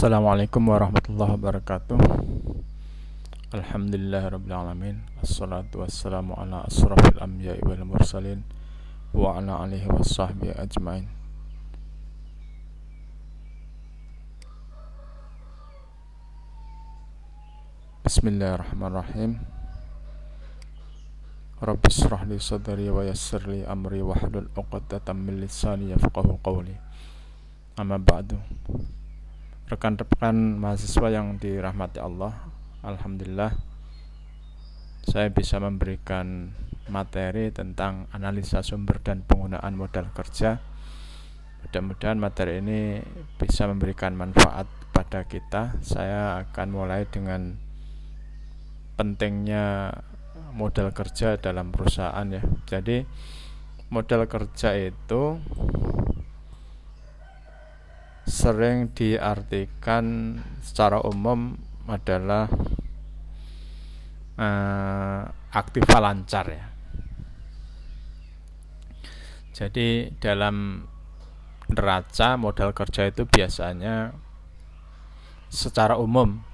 Assalamualaikum warahmatullahi wabarakatuh. Alhamdulillahirabbil alamin. Assalatu wassalamu ala asrofil anbiya'i wal mursalin wa ala alihi washabbihi ajmain. Bismillahirrahmanirrahim. Rabbi shrah li sadri wa yassir li amri wahlul 'uqdatam min lisani yafqahu qawli. Amma ba'du. Rekan-rekan mahasiswa yang dirahmati Allah, alhamdulillah saya bisa memberikan materi tentang analisa sumber dan penggunaan modal kerja. Mudah-mudahan materi ini bisa memberikan manfaat pada kita. Saya akan mulai dengan pentingnya modal kerja dalam perusahaan ya. Jadi modal kerja itu sering diartikan secara umum adalah aktiva lancar ya. Jadi dalam neraca modal kerja itu biasanya secara umum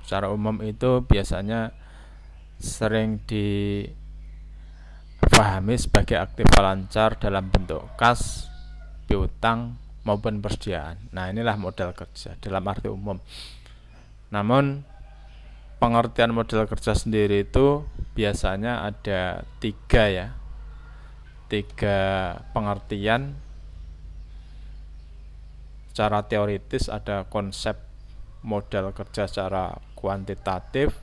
itu biasanya sering dipahami sebagai aktiva lancar dalam bentuk kas, piutang maupun persediaan. Nah, inilah modal kerja dalam arti umum. Namun pengertian modal kerja sendiri itu biasanya ada tiga pengertian. Secara teoritis ada konsep modal kerja secara kuantitatif,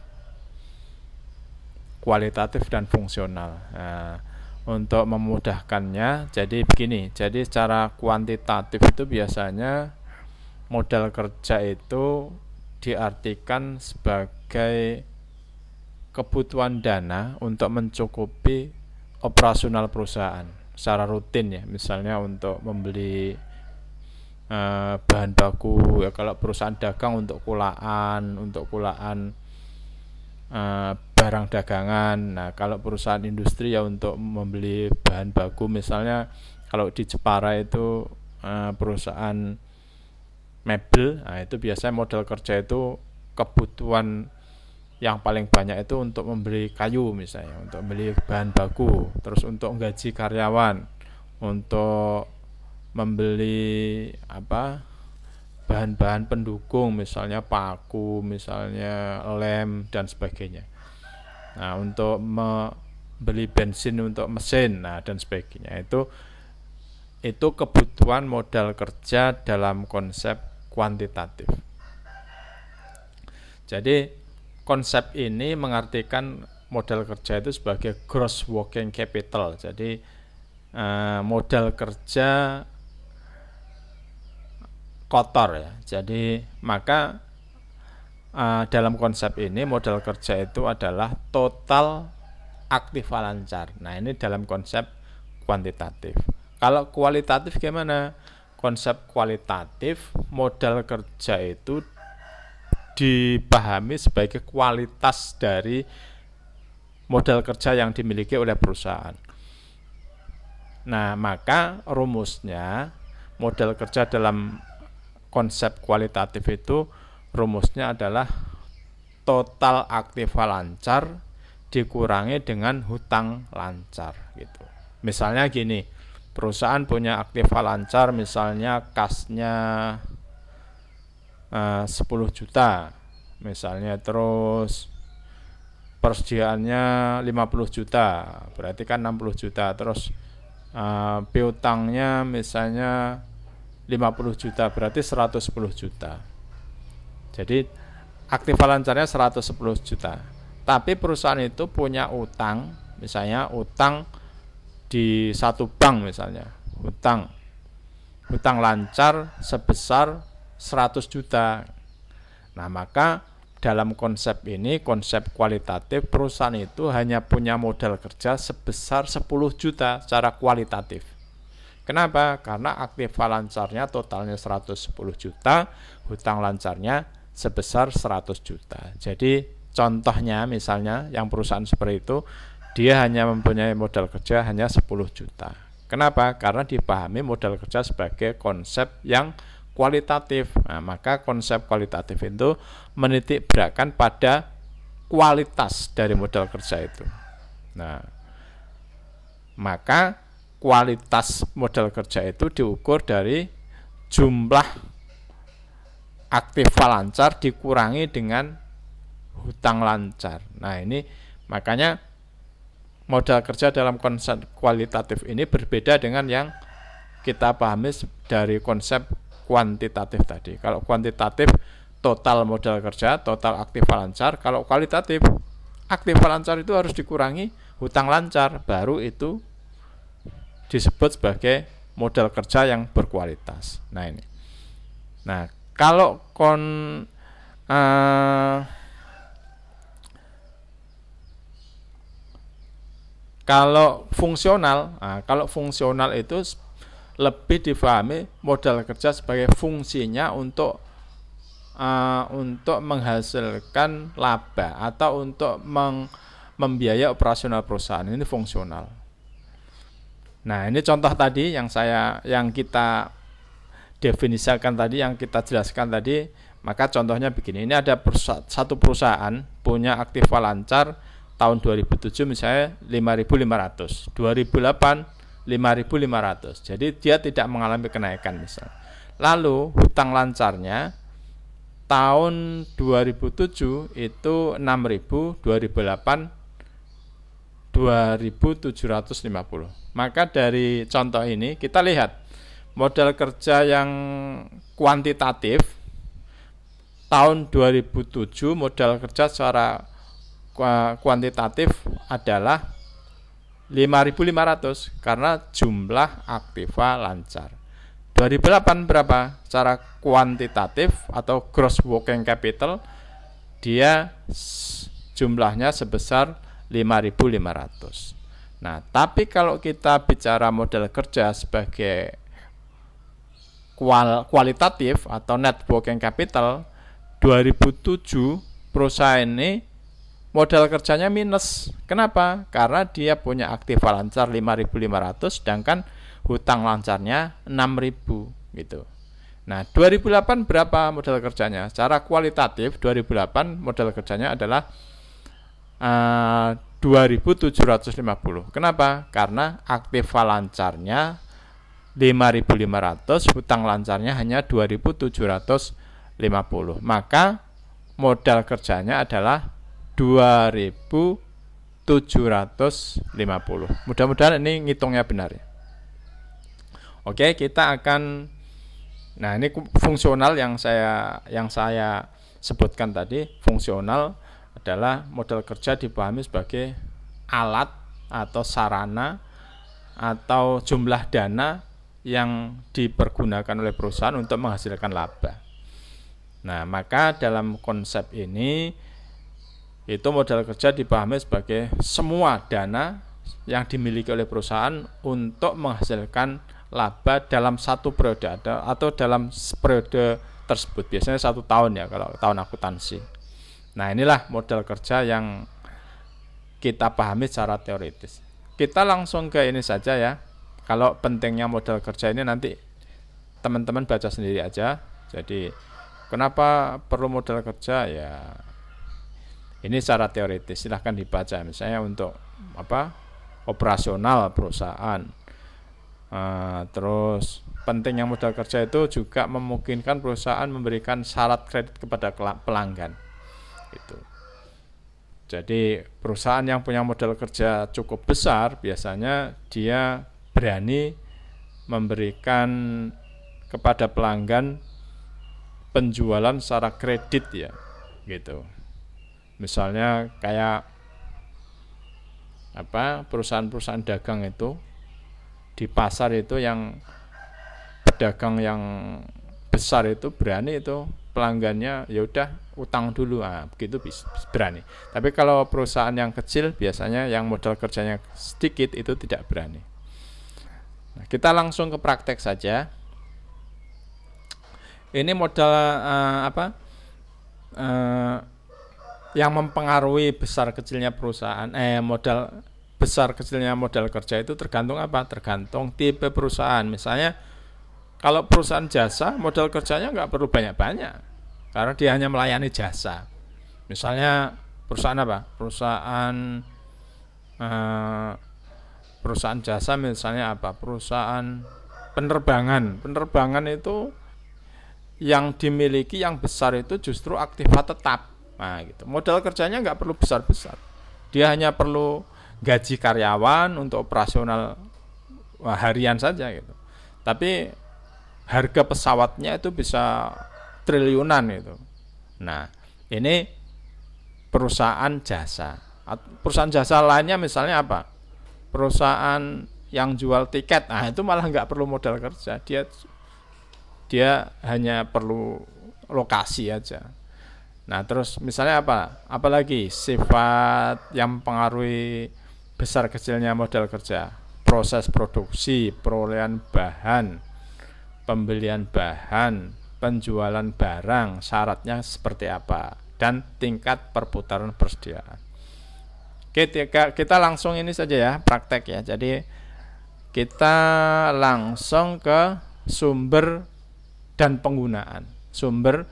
kualitatif, dan fungsional. Nah, untuk memudahkannya, jadi begini. Jadi secara kuantitatif itu biasanya modal kerja itu diartikan sebagai kebutuhan dana untuk mencukupi operasional perusahaan secara rutin ya. Misalnya untuk membeli bahan baku ya, kalau perusahaan dagang untuk kulaan barang dagangan. Nah, kalau perusahaan industri ya untuk membeli bahan baku. Misalnya kalau di Jepara itu perusahaan mebel, nah itu biasanya modal kerja itu kebutuhan yang paling banyak itu untuk membeli kayu misalnya, untuk membeli bahan baku, terus untuk menggaji karyawan, untuk membeli bahan-bahan pendukung, misalnya paku, misalnya lem, dan sebagainya. Nah, untuk membeli bensin untuk mesin, dan sebagainya. Itu kebutuhan modal kerja dalam konsep kuantitatif. Jadi konsep ini mengartikan modal kerja itu sebagai gross working capital. Jadi modal kerja kotor ya. Jadi maka dalam konsep ini modal kerja itu adalah total aktiva lancar. Nah, ini dalam konsep kuantitatif. Kalau kualitatif gimana? Konsep kualitatif, modal kerja itu dipahami sebagai kualitas dari modal kerja yang dimiliki oleh perusahaan. Nah, maka rumusnya modal kerja dalam konsep kualitatif itu rumusnya adalah total aktiva lancar dikurangi dengan hutang lancar gitu. Misalnya gini, perusahaan punya aktiva lancar misalnya kasnya 10 juta misalnya, terus persediaannya 50 juta, berarti kan 60 juta, terus piutangnya misalnya 50 juta, berarti 110 juta. Jadi aktiva lancarnya 110 juta. Tapi perusahaan itu punya utang, misalnya utang di satu bank misalnya. Hutang lancar sebesar 100 juta. Nah, maka dalam konsep ini, konsep kualitatif, perusahaan itu hanya punya modal kerja sebesar 10 juta secara kualitatif. Kenapa? Karena aktiva lancarnya totalnya 110 juta, hutang lancarnya sebesar 100 juta. Jadi contohnya misalnya yang perusahaan seperti itu, dia hanya mempunyai modal kerja hanya 10 juta. Kenapa? Karena dipahami modal kerja sebagai konsep yang kualitatif. Nah, maka konsep kualitatif itu menitik beratkan pada kualitas dari modal kerja itu. Nah, maka kualitas modal kerja itu diukur dari jumlah aktiva lancar dikurangi dengan hutang lancar. Nah, ini makanya modal kerja dalam konsep kualitatif ini berbeda dengan yang kita pahami dari konsep kuantitatif tadi. Kalau kuantitatif total modal kerja, total aktiva lancar. Kalau kualitatif aktiva lancar itu harus dikurangi hutang lancar, baru itu disebut sebagai modal kerja yang berkualitas. Nah, ini. Nah, kalau kalau fungsional itu lebih difahami modal kerja sebagai fungsinya untuk menghasilkan laba atau untuk membiayai operasional perusahaan. Ini fungsional. Nah, ini contoh tadi yang kita definisikan tadi, yang kita jelaskan tadi. Maka contohnya begini, ini ada satu perusahaan punya aktiva lancar tahun 2007 misalnya 5.500, 2008 5.500. Jadi dia tidak mengalami kenaikan misalnya. Lalu hutang lancarnya tahun 2007 itu 6.000, 2008 2.750. Maka dari contoh ini kita lihat modal kerja yang kuantitatif tahun 2007 modal kerja secara kuantitatif adalah 5.500 karena jumlah aktiva lancar. 2008 berapa? Secara kuantitatif atau gross working capital dia jumlahnya sebesar 5.500. Nah, tapi kalau kita bicara modal kerja sebagai kualitatif atau net working capital, 2007 perusahaan ini modal kerjanya minus. Kenapa? Karena dia punya aktiva lancar 5.500 sedangkan hutang lancarnya 6.000 gitu. Nah, 2008 berapa modal kerjanya? Secara kualitatif 2008 modal kerjanya adalah 2.750. Kenapa? Karena aktiva lancarnya 5.500, hutang lancarnya hanya 2.750. Maka modal kerjanya adalah 2.750. Mudah-mudahan ini ngitungnya benar ya. Oke, kita akan. Nah, ini fungsional yang saya sebutkan tadi. Fungsional adalah modal kerja dipahami sebagai alat atau sarana atau jumlah dana yang dipergunakan oleh perusahaan untuk menghasilkan laba. Nah, maka dalam konsep ini itu modal kerja dipahami sebagai semua dana yang dimiliki oleh perusahaan untuk menghasilkan laba dalam satu periode atau dalam periode tersebut. Biasanya 1 tahun ya kalau tahun akuntansi. Nah, inilah modal kerja yang kita pahami secara teoritis. Kita langsung ke ini saja ya. Kalau pentingnya modal kerja ini nanti teman-teman baca sendiri aja. Jadi kenapa perlu modal kerja ya? Ini secara teoritis, silahkan dibaca. Misalnya untuk operasional perusahaan. Terus pentingnya modal kerja itu juga memungkinkan perusahaan memberikan syarat kredit kepada pelanggan. Itu. Jadi perusahaan yang punya modal kerja cukup besar biasanya dia berani memberikan kepada pelanggan penjualan secara kredit ya, gitu. Misalnya kayak perusahaan-perusahaan dagang itu di pasar itu yang pedagang yang besar itu berani itu pelanggannya ya udah utang dulu, begitu berani. Tapi kalau perusahaan yang kecil biasanya yang modal kerjanya sedikit itu tidak berani. Nah, kita langsung ke praktek saja. Ini modal yang mempengaruhi besar kecilnya perusahaan, modal besar kecilnya modal kerja itu tergantung apa? Tergantung tipe perusahaan. Misalnya Kalau perusahaan jasa, modal kerjanya nggak perlu banyak-banyak, karena dia hanya melayani jasa. Misalnya perusahaan apa? Perusahaan jasa misalnya apa? Perusahaan penerbangan. Penerbangan itu yang dimiliki yang besar itu justru aktiva tetap. Nah, gitu. Modal kerjanya nggak perlu besar-besar. Dia hanya perlu gaji karyawan untuk operasional harian saja gitu. Tapi harga pesawatnya itu bisa triliunan itu. Nah, ini perusahaan jasa. Perusahaan jasa lainnya misalnya apa? Perusahaan yang jual tiket. Nah, itu malah nggak perlu modal kerja. Dia hanya perlu lokasi aja. Nah, terus misalnya apa? Apalagi sifat yang mempengaruhi besar kecilnya modal kerja? Proses produksi, perolehan bahan, pembelian bahan, penjualan barang, syaratnya seperti apa, dan tingkat perputaran persediaan. Oke, kita langsung ini saja ya, praktek ya. Jadi kita langsung ke sumber dan penggunaan. Sumber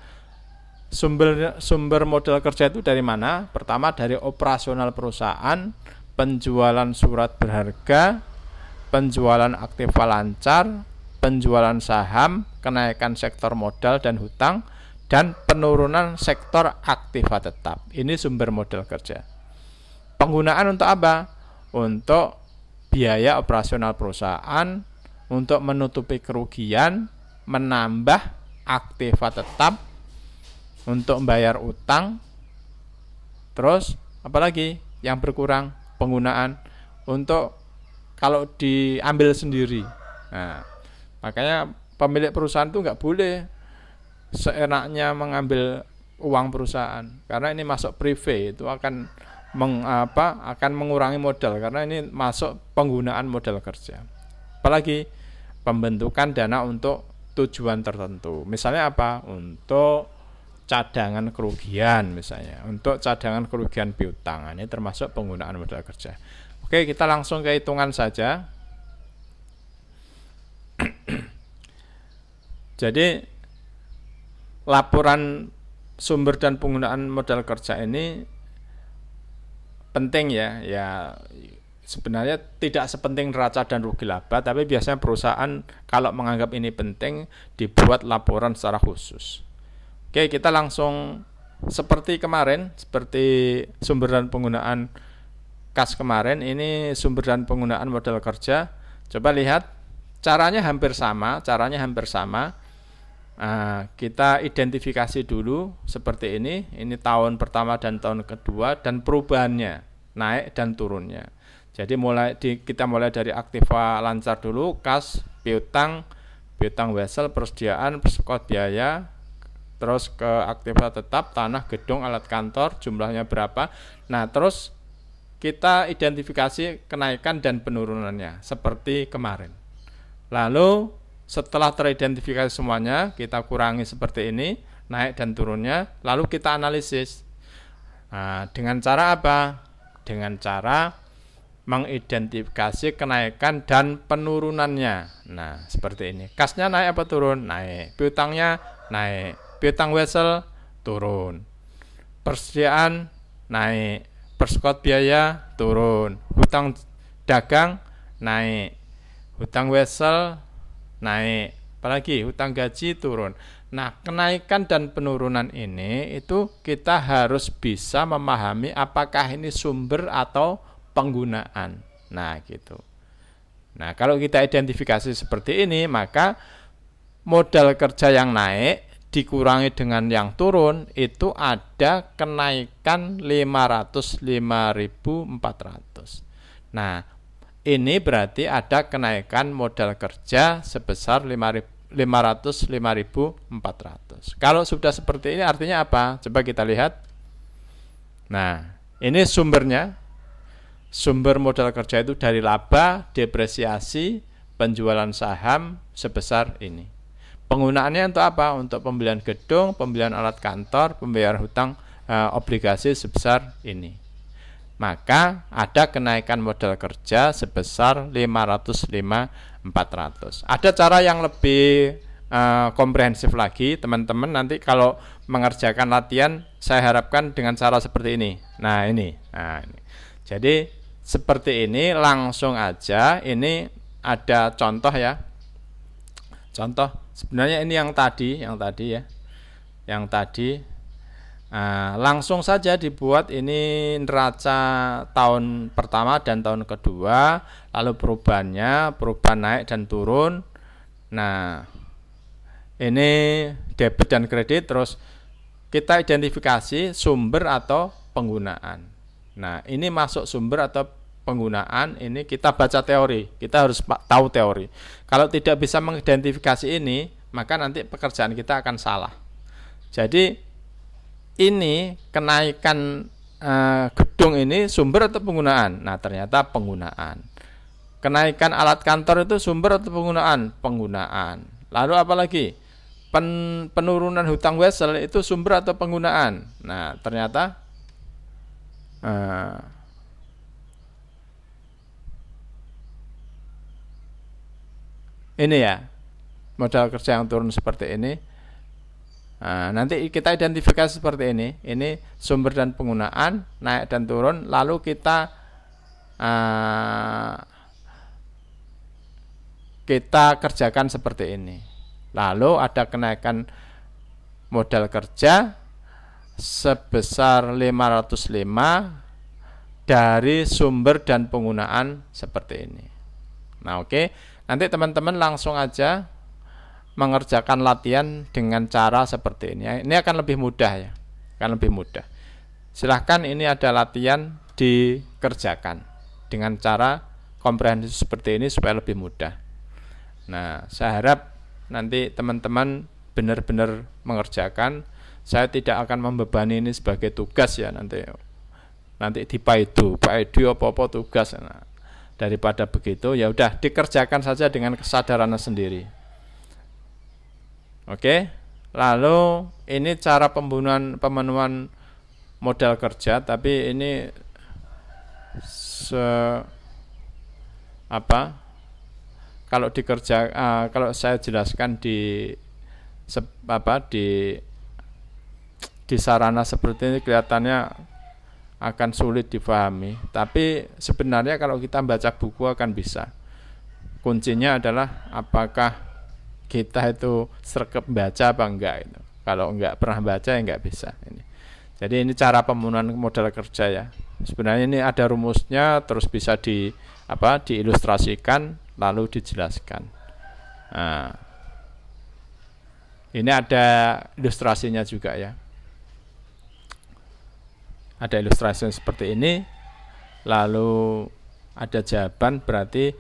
modal kerja itu dari mana? Pertama dari operasional perusahaan, penjualan surat berharga, penjualan aktiva lancar, penjualan saham, kenaikan sektor modal dan hutang, dan penurunan sektor aktiva tetap. Ini sumber modal kerja. Penggunaan untuk apa? Untuk biaya operasional perusahaan, untuk menutupi kerugian, menambah aktiva tetap, untuk membayar utang. Terus apalagi yang berkurang? Penggunaan untuk kalau diambil sendiri. Nah, makanya pemilik perusahaan itu nggak boleh seenaknya mengambil uang perusahaan, karena ini masuk privé, itu akan mengurangi modal, karena ini masuk penggunaan modal kerja. Apalagi pembentukan dana untuk tujuan tertentu. Misalnya apa? Untuk cadangan kerugian misalnya, untuk cadangan kerugian piutang. Ini termasuk penggunaan modal kerja. Oke, kita langsung ke hitungan saja. Jadi laporan sumber dan penggunaan modal kerja ini penting ya. Ya sebenarnya tidak sepenting neraca dan rugi laba, tapi biasanya perusahaan kalau menganggap ini penting dibuat laporan secara khusus. Oke, kita langsung seperti kemarin, seperti sumber dan penggunaan kas kemarin, ini sumber dan penggunaan modal kerja. Coba lihat, caranya hampir sama. Kita identifikasi dulu seperti ini tahun pertama dan tahun kedua, dan perubahannya, naik dan turunnya. Jadi kita mulai dari aktiva lancar dulu, kas, piutang wesel, persediaan, persekot biaya, terus ke aktiva tetap, tanah, gedung, alat kantor, jumlahnya berapa. Nah, terus kita identifikasi kenaikan dan penurunannya seperti kemarin. Lalu setelah teridentifikasi semuanya, kita kurangi seperti ini, naik dan turunnya, lalu kita analisis. Nah, dengan cara apa? Dengan cara mengidentifikasi kenaikan dan penurunannya. Nah, seperti ini. Kasnya naik apa turun? Naik. Piutangnya naik. Piutang wesel turun. Persediaan naik. Persekot biaya turun. Hutang dagang naik. Hutang wesel naik. Apalagi hutang gaji turun. Nah, kenaikan dan penurunan ini itu kita harus bisa memahami apakah ini sumber atau penggunaan. Nah, gitu. Nah, kalau kita identifikasi seperti ini, maka modal kerja yang naik dikurangi dengan yang turun, itu ada kenaikan 505.400. Nah, ini berarti ada kenaikan modal kerja sebesar 505.400. Kalau sudah seperti ini artinya apa? Coba kita lihat. Nah, ini sumbernya. Sumber modal kerja itu dari laba, depresiasi, penjualan saham sebesar ini. Penggunaannya untuk apa? Untuk pembelian gedung, pembelian alat kantor, pembayaran hutang obligasi sebesar ini. maka ada kenaikan modal kerja sebesar 505.400. Ada cara yang lebih komprehensif lagi, teman-teman. Nanti kalau mengerjakan latihan, saya harapkan dengan cara seperti ini. Nah ini. Jadi seperti ini, langsung aja. Ini ada contoh ya. Contoh sebenarnya ini yang tadi ya. Yang tadi langsung saja dibuat ini neraca tahun pertama dan tahun kedua, lalu perubahan naik dan turun. Nah, ini debit dan kredit, terus kita identifikasi sumber atau penggunaan. Nah, ini masuk sumber atau penggunaan, ini kita baca teori, kita harus tahu teori. Kalau tidak bisa mengidentifikasi ini, maka nanti pekerjaan kita akan salah. Jadi ini kenaikan gedung ini sumber atau penggunaan? Nah, ternyata penggunaan. Kenaikan alat kantor itu sumber atau penggunaan? Penggunaan. Lalu apa lagi? Penurunan hutang wesel itu sumber atau penggunaan? Nah, ternyata ini ya, modal kerja yang turun seperti ini. Nanti kita identifikasi seperti ini. Ini sumber dan penggunaan, naik dan turun. Lalu kita kerjakan seperti ini. Lalu ada kenaikan modal kerja sebesar 505 dari sumber dan penggunaan seperti ini. Nah, oke. Nanti teman-teman langsung aja mengerjakan latihan dengan cara seperti ini. Ini akan lebih mudah ya. Akan lebih mudah. Silahkan, ini ada latihan, dikerjakan dengan cara komprehensif seperti ini supaya lebih mudah. Nah, saya harap nanti teman-teman benar-benar mengerjakan. Saya tidak akan membebani ini sebagai tugas ya, nanti di Paidu apa-apa tugas. Nah, daripada begitu, ya udah dikerjakan saja dengan kesadarannya sendiri. Oke. Lalu ini cara pemenuhan modal kerja, tapi ini kalau saya jelaskan di sarana seperti ini kelihatannya akan sulit dipahami, tapi sebenarnya kalau kita baca buku akan bisa. Kuncinya adalah apakah kita itu srekep baca apa enggak itu. Kalau enggak pernah baca ya enggak bisa ini. Jadi ini cara pemenuhan modal kerja ya. Sebenarnya ini ada rumusnya, terus bisa diilustrasikan lalu dijelaskan. Nah, ini ada ilustrasinya juga ya. Ada ilustrasi seperti ini, lalu ada jawaban, berarti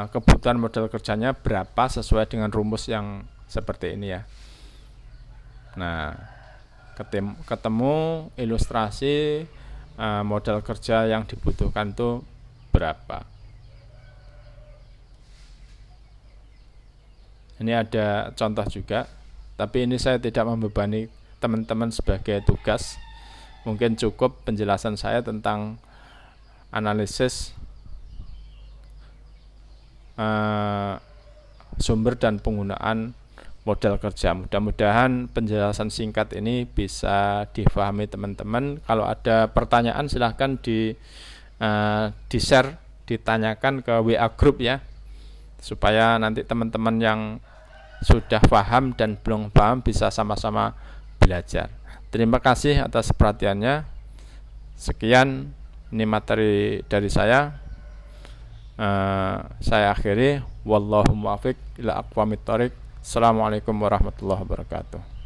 kebutuhan modal kerjanya berapa sesuai dengan rumus yang seperti ini ya. Nah, ketemu ilustrasi modal kerja yang dibutuhkan itu berapa. Ini ada contoh juga, tapi ini saya tidak membebani teman-teman sebagai tugas. Mungkin cukup penjelasan saya tentang analisis sumber dan penggunaan modal kerja. Mudah-mudahan penjelasan singkat ini bisa difahami teman-teman. Kalau ada pertanyaan silahkan di-share, ditanyakan ke WA group ya, supaya nanti teman-teman yang sudah paham dan belum paham bisa sama-sama belajar. Terima kasih atas perhatiannya. Sekian, ini materi dari saya. Saya akhiri. Wallahu muwaffiq ila aqwamit thoriq. Assalamualaikum warahmatullahi wabarakatuh.